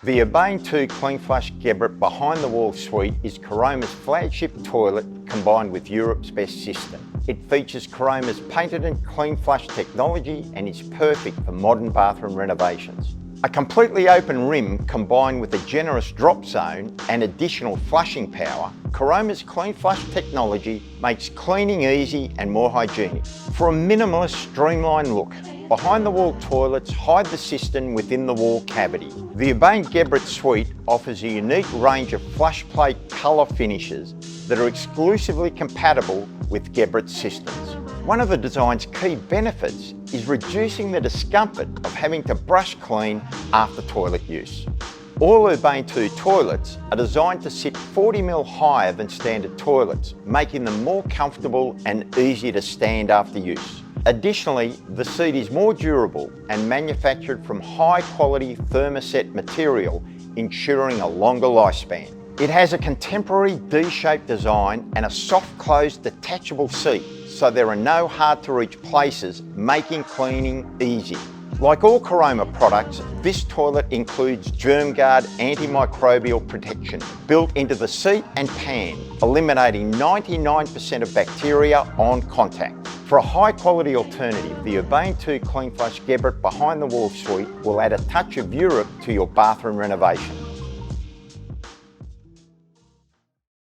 The Urbane 2 Clean Flush Geberit behind the wall suite is Caroma's flagship toilet combined with Europe's best system. It features Caroma's patented Clean Flush technology and is perfect for modern bathroom renovations. A completely open rim combined with a generous drop zone and additional flushing power, Caroma's Clean Flush technology makes cleaning easy and more hygienic. For a minimalist, streamlined look, behind-the-wall toilets hide the cistern within the wall cavity. The Urbane Geberit suite offers a unique range of flush plate colour finishes that are exclusively compatible with Geberit systems. One of the design's key benefits is reducing the discomfort of having to brush clean after toilet use. All Urbane 2 toilets are designed to sit 40mm higher than standard toilets, making them more comfortable and easy to stand after use. Additionally, the seat is more durable and manufactured from high-quality thermoset material, ensuring a longer lifespan. It has a contemporary D-shaped design and a soft-closed detachable seat, so there are no hard-to-reach places, making cleaning easy. Like all Caroma products, this toilet includes GermGuard antimicrobial protection built into the seat and pan, eliminating 99% of bacteria on contact. For a high-quality alternative, the Urbane 2 Clean Flush Geberit behind the wall suite will add a touch of Europe to your bathroom renovation.